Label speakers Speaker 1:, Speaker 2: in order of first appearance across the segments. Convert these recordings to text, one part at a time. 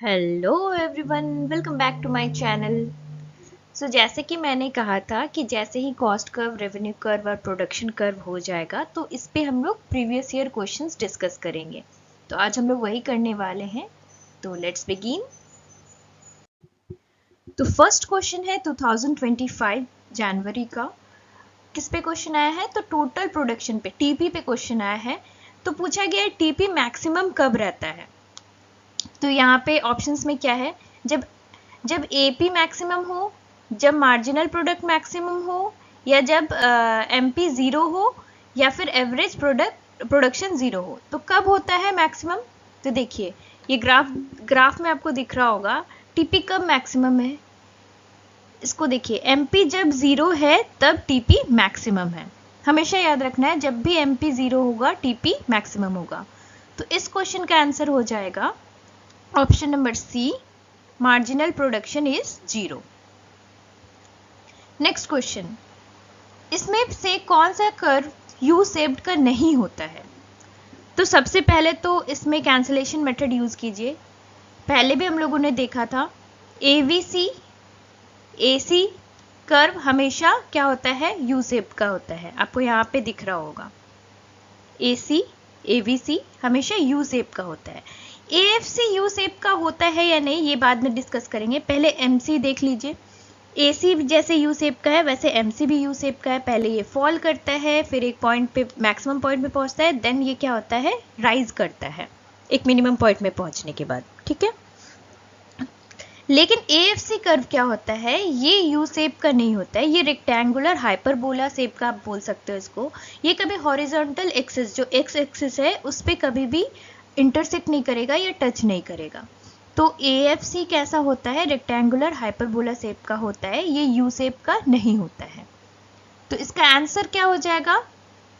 Speaker 1: Hello everyone, welcome back to my channel. जैसे कि मैंने कहा था कि जैसे ही कॉस्ट कर्व, रेवेन्यू कर्व और प्रोडक्शन कर्व हो जाएगा तो इस पे हम लोग प्रीवियस ईयर क्वेश्चंस डिस्कस करेंगे। तो आज हम लोग वही करने वाले हैं। तो लेट्स बिगिन। तो फर्स्ट क्वेश्चन है 2025 जनवरी का। किस पे क्वेश्चन आया है? तो टोटल प्रोडक्शन पे, टीपी पे क्वेश्चन आया है। तो पूछा गया है टीपी मैक्सिमम कब रहता है। तो यहाँ पे ऑप्शंस में क्या है? जब जब एपी मैक्सिमम हो, जब मार्जिनल प्रोडक्ट मैक्सिमम हो, या जब एमपी जीरो हो, या फिर एवरेज प्रोडक्शन जीरो हो। तो कब होता है मैक्सिमम? तो देखिए, ये ग्राफ में आपको दिख रहा होगा टीपी कब मैक्सिमम है। इसको देखिए, एमपी जब जीरो है तब टीपी मैक्सिमम है। हमेशा याद रखना है, जब भी एमपी जीरो होगा टीपी मैक्सिमम होगा। तो इस क्वेश्चन का आंसर हो जाएगा option number C, marginal production is zero. Next question, इसमें से कौन सा कर्व यू शेप्ड का नहीं होता है? तो सबसे पहले तो इसमें कैंसलेशन मेथड यूज कीजिए। पहले भी हम लोगों ने देखा था एवीसी एसी कर्व हमेशा क्या होता है? यू शेप्ड का होता है। आपको यहाँ पे दिख रहा होगा एसी एवीसी हमेशा यू शेप का होता है। एएफसी यू शेप का होता है या नहीं, ये बाद में डिस्कस करेंगे। पहले एमसी देख लीजिए। एसी जैसे यू शेप का है वैसे एमसी भी यू शेप का है। पहले ये फॉल करता है, फिर एक पॉइंट पे, मैक्सिमम पॉइंट पे पहुंचता है, देन ये क्या होता है? राइज करता है एक मिनिमम पॉइंट में पहुंचने के बाद। ठीक है, लेकिन एएफसी कर्व क्या होता है? ये यू शेप का नहीं होता है, ये रेक्टेंगुलर हाइपरबोला शेप का आप बोल सकते हो इसको। ये कभी हॉरिजॉन्टल एक्सिस, जो एक्स एक्सिस है, उस पर कभी भी इंटरसेक्ट नहीं करेगा या टच नहीं करेगा। तो एएफसी कैसा होता है? रेक्टेंगुलर हाइपरबोला शेप का होता है, ये यू शेप का नहीं होता है। तो इसका आंसर क्या हो जाएगा?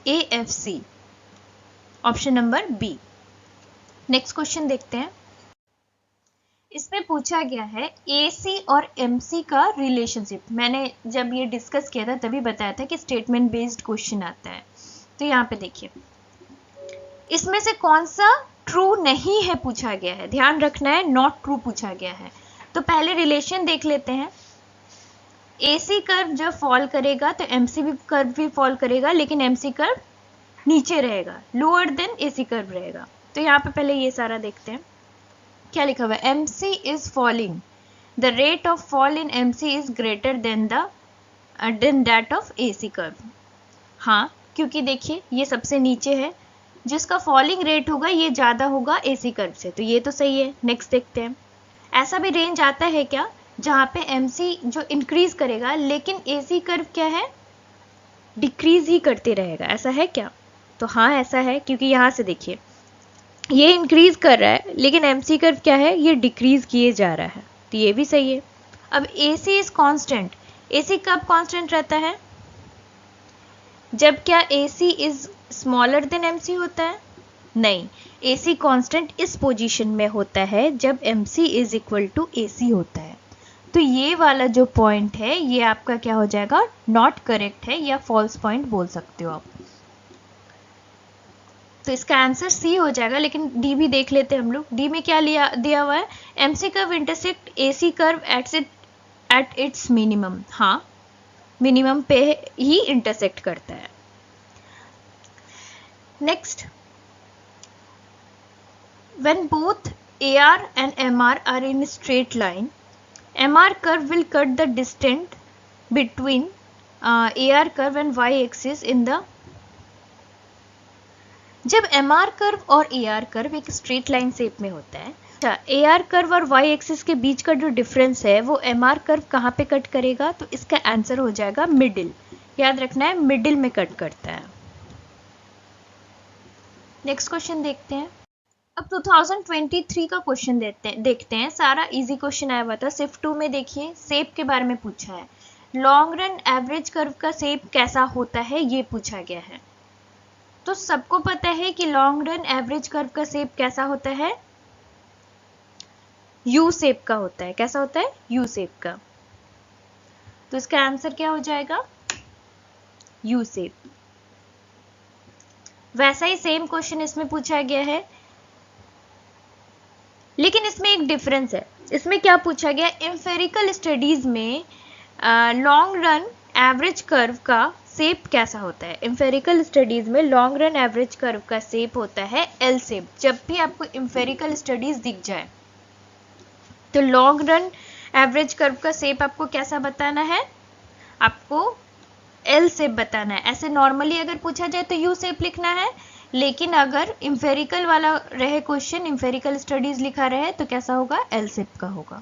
Speaker 1: AFC, option number B. Next question देखते हैं। इसमें पूछा गया है एसी और एमसी का रिलेशनशिप। मैंने जब ये डिस्कस किया था तभी बताया था कि स्टेटमेंट बेस्ड क्वेश्चन आता है। तो यहाँ पे देखिए, इसमें से कौन सा ट्रू नहीं है पूछा गया है। ध्यान रखना है, नॉट ट्रू पूछा गया है। तो पहले रिलेशन देख लेते हैं। एसी कर्व जब फॉल करेगा तो एमसी भी कर्व भी फॉल करेगा, लेकिन एमसी कर्व नीचे रहेगा, लोअर देन एसी कर्व रहेगा। तो यहाँ पे पहले ये सारा देखते हैं। क्या लिखा हुआ है? MC is falling. The rate of fall in MC is greater than that of AC curve. हाँ, क्योंकि देखिए ये सबसे नीचे है, जिसका फॉलिंग रेट होगा ये ज़्यादा होगा AC कर्व से। तो ये तो सही है। नेक्स्ट देखते हैं। ऐसा भी रेंज आता है क्या जहाँ पे MC जो इंक्रीज करेगा, लेकिन AC कर्व क्या है? डिक्रीज ही करते रहेगा। ऐसा है क्या? तो हाँ, ऐसा है, क्योंकि यहाँ से देखिए ये इंक्रीज कर रहा है, लेकिन एमसी कर्व क्या है? ये डिक्रीज किए जा रहा है। तो ये भी सही है। अब AC इज कांस्टेंट। AC कब कांस्टेंट रहता है? जब क्या AC is smaller than MC होता है? नहीं, AC कांस्टेंट इस पोजीशन में होता है जब MC is equal to AC होता है। तो ये वाला जो पॉइंट है ये आपका क्या हो जाएगा? नॉट करेक्ट है, या फॉल्स पॉइंट बोल सकते हो आप। तो इसका आंसर सी हो जाएगा। लेकिन डी भी देख लेते हैं हम लोग। डी में क्या दिया हुआ है? MC curve intersect AC curve at its minimum. हाँ, मिनिमम पे ही इंटरसेक्ट करता है। Next, when both AR and MR are in straight line, MR curve will cut the distance between AR curve and y axis in the, जब MR curve और AR curve एक straight line shape में होता है, अच्छा, AR curve और y axis के बीच का जो डिफरेंस है वो MR कर्व कहाँ पे कट करेगा? तो इसका आंसर हो जाएगा मिडिल। याद रखना है, मिडिल में कट करता है। नेक्स्ट क्वेश्चन देखते हैं। अब 2023 का क्वेश्चन देखते हैं। सारा इजी क्वेश्चन आया हुआ था। सिर्फ 2 में देखिए, शेप के बारे में पूछा है। लॉन्ग रन एवरेज कर्व का शेप कैसा होता है ये पूछा गया है। तो सबको पता है कि लॉन्ग रन एवरेज कर्व का शेप कैसा होता है? यू शेप का होता है। कैसा होता है? यू शेप का। तो इसका आंसर क्या हो जाएगा? U shape. वैसा ही सेम क्वेश्चन इसमें पूछा गया है। लेकिन इसमें एक डिफरेंस है। इसमें क्या पूछा गया, एम्पिरिकल स्टडीज में लॉन्ग रन एवरेज कर्व का शेप कैसा होता है। एम्पिरिकल स्टडीज में लॉन्ग रन एवरेज कर्व का शेप होता है एल शेप। जब भी आपको एम्पिरिकल स्टडीज दिख जाए तो लॉन्ग रन एवरेज कर्व का शेप आपको कैसा बताना है, आपको एल शेप बताना है। ऐसे नॉर्मली अगर पूछा जाए तो यू शेप लिखना है, लेकिन अगर इंफेरिकल वाला रहे क्वेश्चन, इंफेरिकल स्टडीज लिखा रहे तो कैसा होगा, एल शेप का होगा।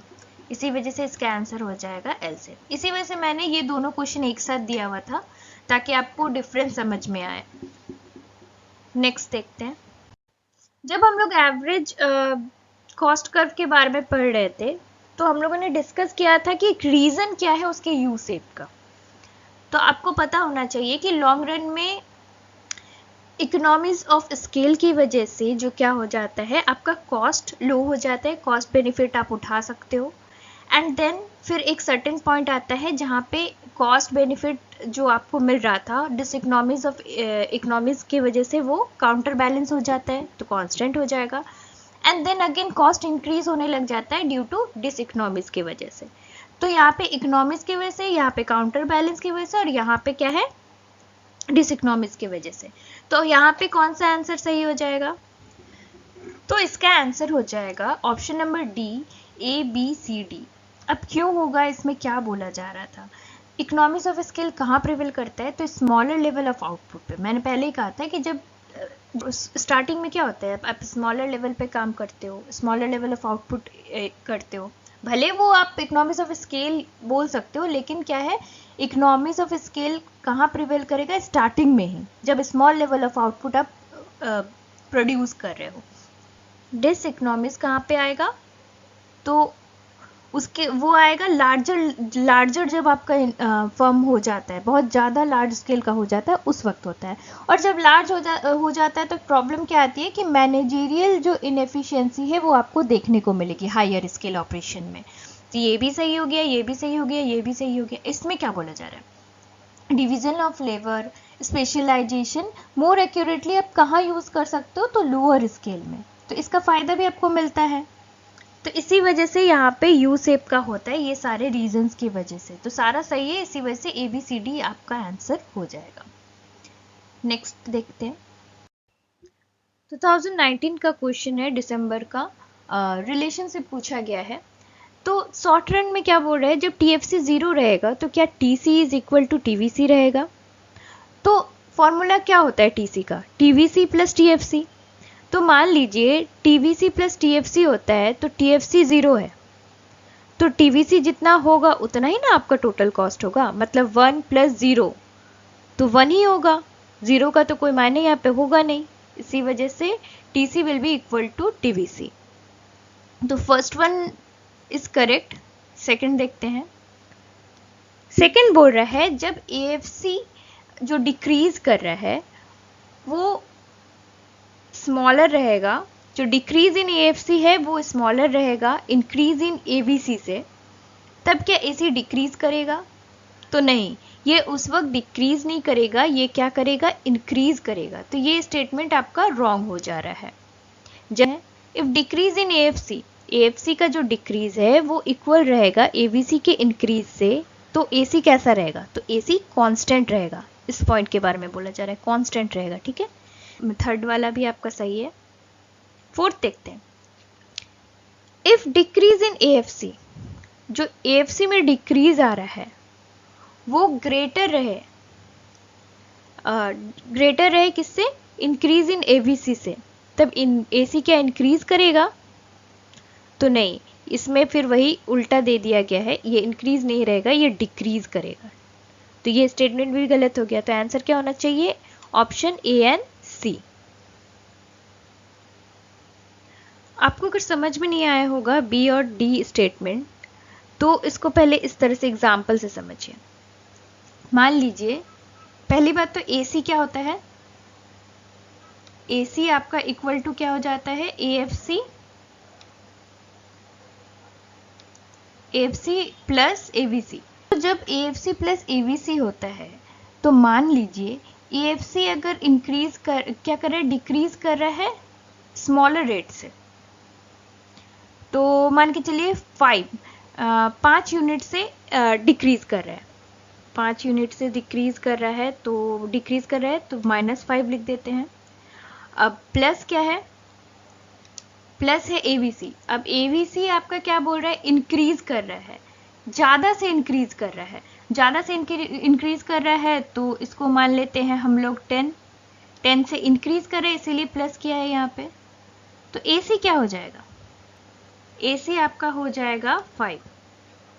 Speaker 1: इसी वजह से इसका आंसर हो जाएगा एल शेप। इसी वजह से मैंने ये दोनों क्वेश्चन एक साथ दिया हुआ था ताकि आपको डिफरेंस समझ में आए। नेक्स्ट देखते हैं। जब हम लोग एवरेज कॉस्ट कर्व के बारे में पढ़ रहे थे तो हम लोगों ने डिस्कस किया था कि एक रीजन क्या है उसके यू शेप का। तो आपको पता होना चाहिए कि लॉन्ग रन में इकोनॉमीज ऑफ स्केल की वजह से जो क्या हो जाता है, आपका कॉस्ट लो हो जाता है, कॉस्ट बेनिफिट आप उठा सकते हो। एंड देन फिर एक सर्टेन पॉइंट आता है जहाँ पे कॉस्ट बेनिफिट जो आपको मिल रहा था डिसइकोनॉमीज ऑफ इकोनॉमीज की वजह से वो काउंटर बैलेंस हो जाता है, तो कांस्टेंट हो जाएगा। And then again cost increase होने लग जाता है ड्यू टू डिसइकोनॉमीज की वजह से। तो यहाँ पे इकोनॉमिक्स की वजह से, यहाँ पे काउंटर बैलेंस की वजह से, और यहाँ पे क्या है, डिसइकोनॉमिक्स की वजह से। तो यहाँ पे कौन सा आंसर सही हो जाएगा, तो इसका आंसर हो जाएगा option number D, A B C D. अब क्यों होगा, इसमें क्या बोला जा रहा था, इकोनॉमिक्स ऑफ स्केल कहाँ प्रिवेल करता है, तो स्मॉलर लेवल ऑफ आउटपुट पे। मैंने पहले ही कहा था कि जब स्टार्टिंग में क्या होता है, आप स्मॉलर लेवल पे काम करते हो, स्मॉलर लेवल ऑफ आउटपुट करते हो, भले वो आप इकोनॉमिक्स ऑफ स्केल बोल सकते हो, लेकिन क्या है, इकोनॉमिक्स ऑफ स्केल कहाँ प्रिवेल करेगा, स्टार्टिंग में ही, जब स्मॉल लेवल ऑफ आउटपुट आप प्रोड्यूस कर रहे हो। डिस इकोनॉमिक्स कहाँ पे आएगा, तो उसके वो आएगा लार्जर जब आपका फर्म हो जाता है, बहुत ज़्यादा लार्ज स्केल का हो जाता है, उस वक्त होता है। और जब लार्ज हो जाता है तो प्रॉब्लम क्या आती है कि मैनेजरियल जो इनएफिशिएंसी है वो आपको देखने को मिलेगी हायर स्केल ऑपरेशन में। तो ये भी सही हो गया, ये भी सही हो गया, ये भी सही हो गया। इसमें क्या बोला जा रहा है, division of labour, specialisation more accurately आप कहाँ यूज़ कर सकते हो, तो लोअर स्केल में, तो इसका फ़ायदा भी आपको मिलता है। तो इसी वजह से यहाँ पे यू शेप का होता है, ये सारे रीजंस की वजह से। तो सारा सही है, इसी वजह से ए बी सी डी आपका आंसर हो जाएगा। नेक्स्ट देखते हैं। 2019 का क्वेश्चन है, दिसंबर का, रिलेशनशिप पूछा गया है। तो शॉर्ट रन में क्या बोल रहे हैं, जब TFC 0 रहेगा तो क्या TC is equal to TVC रहेगा। तो फॉर्मूला क्या होता है TC का, TVC प्लस TFC। तो मान लीजिए TVC प्लस TFC होता है तो TFC 0 है, तो TVC जितना होगा उतना ही ना आपका टोटल कॉस्ट होगा, मतलब 1 प्लस 0 तो 1 ही होगा, 0 का तो कोई मायने यहाँ पे होगा नहीं। इसी वजह से TC will be equal to TVC। तो first one is correct. Second देखते हैं। सेकंड बोल रहा है जब AFC जो डिक्रीज कर रहा है वो स्मॉलर रहेगा, जो डिक्रीज इन AFC है वो स्मॉलर रहेगा इंक्रीज इन ABC से, तब क्या AC डिक्रीज करेगा, तो नहीं, ये उस वक्त डिक्रीज नहीं करेगा, ये क्या करेगा, इंक्रीज करेगा। तो ये स्टेटमेंट आपका रॉन्ग हो जा रहा है। जब इफ डिक्रीज इन AFC का जो डिक्रीज है वो इक्वल रहेगा ABC के इंक्रीज से, तो AC कैसा रहेगा, तो AC कांस्टेंट रहेगा। इस पॉइंट के बारे में बोला जा रहा है, कांस्टेंट रहेगा, ठीक है। थर्ड वाला भी आपका सही है। फोर्थ देखते हैं। इफ डिक्रीज इन AFC, जो AFC में डिक्रीज आ रहा है वो ग्रेटर रहे किससे, इंक्रीज इन ABC से, तब इन AC क्या इंक्रीज करेगा, तो नहीं, इसमें फिर वही उल्टा दे दिया गया है, ये इंक्रीज नहीं रहेगा, ये डिक्रीज करेगा। तो ये स्टेटमेंट भी गलत हो गया। तो आंसर क्या होना चाहिए, ऑप्शन A एंड C। आपको अगर समझ में नहीं आया होगा B और D स्टेटमेंट, तो इसको पहले इस तरह से एग्जाम्पल से समझिए। मान लीजिए पहली बात तो AC क्या होता है, AC आपका इक्वल टू क्या हो जाता है, AFC प्लस ABC। तो जब AFC प्लस ABC होता है तो मान लीजिए AFC अगर क्या कर रहा है, डिक्रीज कर रहा है स्मॉलर रेट से, तो मान के चलिए 5 यूनिट से डिक्रीज कर रहा है, 5 यूनिट से डिक्रीज कर रहा है, तो डिक्रीज कर रहा है तो -5 लिख देते हैं। अब प्लस क्या है, प्लस है एबीसी। अब एबीसी आपका क्या बोल रहा है, इंक्रीज कर रहा है, ज़्यादा से इंक्रीज कर रहा है, ज़्यादा से इंक्रीज कर रहा है, तो इसको मान लेते हैं हम लोग 10 से इंक्रीज कर रहे हैं इसीलिए प्लस किया है यहाँ पे। तो एसी क्या हो जाएगा, एसी आपका हो जाएगा 5।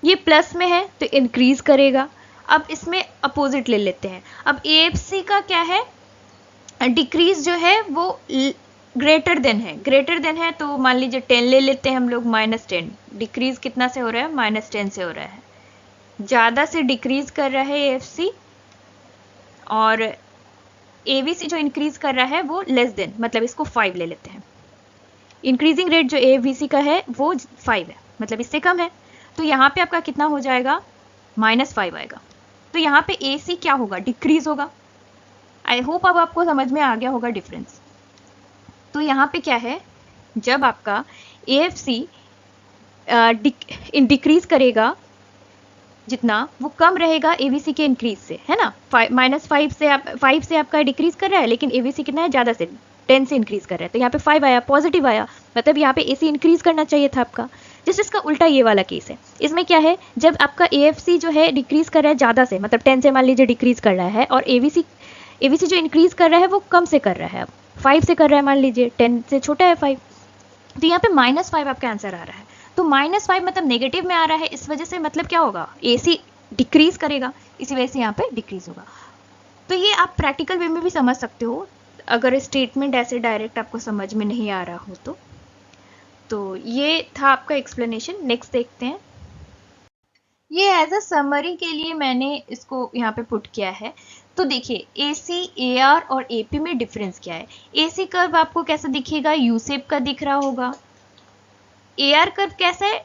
Speaker 1: ये प्लस में है तो इंक्रीज करेगा। अब इसमें अपोजिट ले लेते हैं। अब एएफसी का क्या है, डिक्रीज जो है वो ग्रेटर देन है, ग्रेटर देन है, तो मान लीजिए 10 ले लेते हैं हम लोग, -10। डिक्रीज कितना से हो रहा है, -10 से हो रहा है। ज़्यादा से डिक्रीज कर रहा है एएफसी, और एबीसी जो इंक्रीज कर रहा है वो लेस देन, मतलब इसको 5 ले लेते हैं। इंक्रीजिंग रेट जो एबीसी का है वो 5 है, मतलब इससे कम है, तो यहाँ पे आपका कितना हो जाएगा, -5 आएगा। तो यहाँ पे एसी क्या होगा, डिक्रीज होगा। आई होप अब आपको समझ में आ गया होगा डिफरेंस। तो यहाँ पे क्या है, जब आपका एएफसी डिक्रीज करेगा जितना, वो कम रहेगा एबीसी के इंक्रीज से, है ना। -5 से आपका डिक्रीज कर रहा है, लेकिन एबीसी कितना है, ज़्यादा से 10 से इंक्रीज कर रहा है, तो यहाँ पे 5 आया, पॉजिटिव आया, मतलब यहाँ पे एसी इंक्रीज करना चाहिए था आपका। जस्ट इसका उल्टा ये वाला केस है। इसमें क्या है, जब आपका एएफसी जो है डिक्रीज कर रहा है ज़्यादा से, मतलब 10 से मान लीजिए डिक्रीज कर रहा है, और एबीसी जो इंक्रीज कर रहा है वो कम से कर रहा है, अब 5 से कर रहा है, मान लीजिए 10 से छोटा है 5, तो यहाँ पे -5 आपका आंसर आ रहा है। तो -5 मतलब नेगेटिव में आ रहा है, इस वजह से मतलब क्या होगा, एसी डिक्रीज करेगा, इसी वजह से यहाँ पे डिक्रीज होगा। तो ये आप प्रैक्टिकल वे में भी समझ सकते हो, अगर स्टेटमेंट ऐसे डायरेक्ट आपको समझ में नहीं आ रहा हो तो ये था आपका एक्सप्लेनेशन। नेक्स्ट देखते हैं। ये एज अ समरी के लिए मैंने इसको यहाँ पे पुट किया है। तो देखिए, एसी, एआर और एपी में डिफरेंस क्या है। एसी कर्व आपको कैसा दिखेगा, यू शेप का दिख रहा होगा। एआर कर्व कैसा है,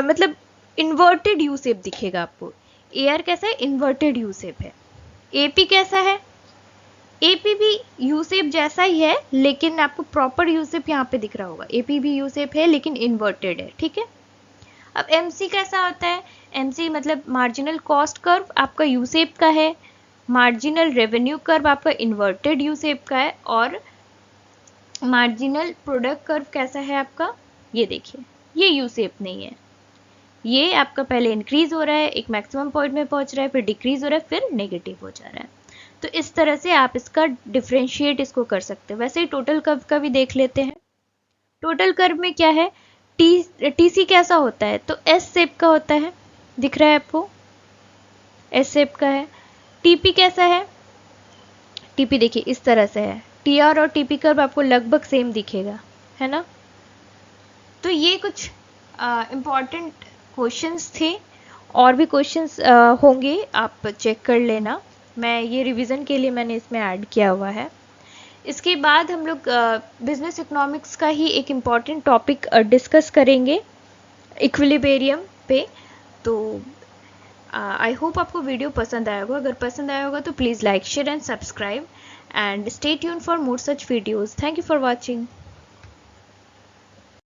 Speaker 1: मतलब इन्वर्टेड यू शेप दिखेगा आपको। एआर कैसा है, इन्वर्टेड यू शेप है। एपी कैसा है, एपी भी यू शेप जैसा ही है, लेकिन आपको प्रॉपर यू शेप यहाँ पे दिख रहा होगा। एपी भी यू शेप है लेकिन इन्वर्टेड है, ठीक है। अब एमसी कैसा होता है, एमसी मतलब मार्जिनल कॉस्ट कर्व आपका यू शेप का है, मार्जिनल रेवेन्यू कर्व आपका इन्वर्टेड यू शेप का है, और मार्जिनल प्रोडक्ट कर्व कैसा है आपका, ये देखिए, ये यू शेप नहीं है, ये आपका पहले इंक्रीज हो रहा है, एक मैक्सिमम पॉइंट में पहुंच रहा है, फिर डिक्रीज हो रहा है, फिर नेगेटिव हो जा रहा है। तो इस तरह से आप इसका डिफ्रेंशिएट इसको कर सकते हैं। वैसे ही टोटल कर्व का भी देख लेते हैं। टोटल कर्व में क्या है, टीसी कैसा होता है, तो एस शेप का होता है, दिख रहा है आपको, एस शेप का है। टीपी कैसा है, टीपी देखिए इस तरह से है। टीआर और टीपी कर्व आपको लगभग सेम दिखेगा, है ना। तो ये कुछ इम्पॉर्टेंट क्वेश्चंस थे, और भी क्वेश्चंस होंगे, आप चेक कर लेना। मैं ये रिवीजन के लिए मैंने इसमें ऐड किया हुआ है। इसके बाद हम लोग बिजनेस इकोनॉमिक्स का ही एक इम्पॉर्टेंट टॉपिक डिस्कस करेंगे, इक्विलिब्रियम पे। तो आई होप आपको वीडियो पसंद आया होगा। अगर पसंद आया होगा तो please like, share and subscribe, and stay tune for more such videos. Thank you for watching.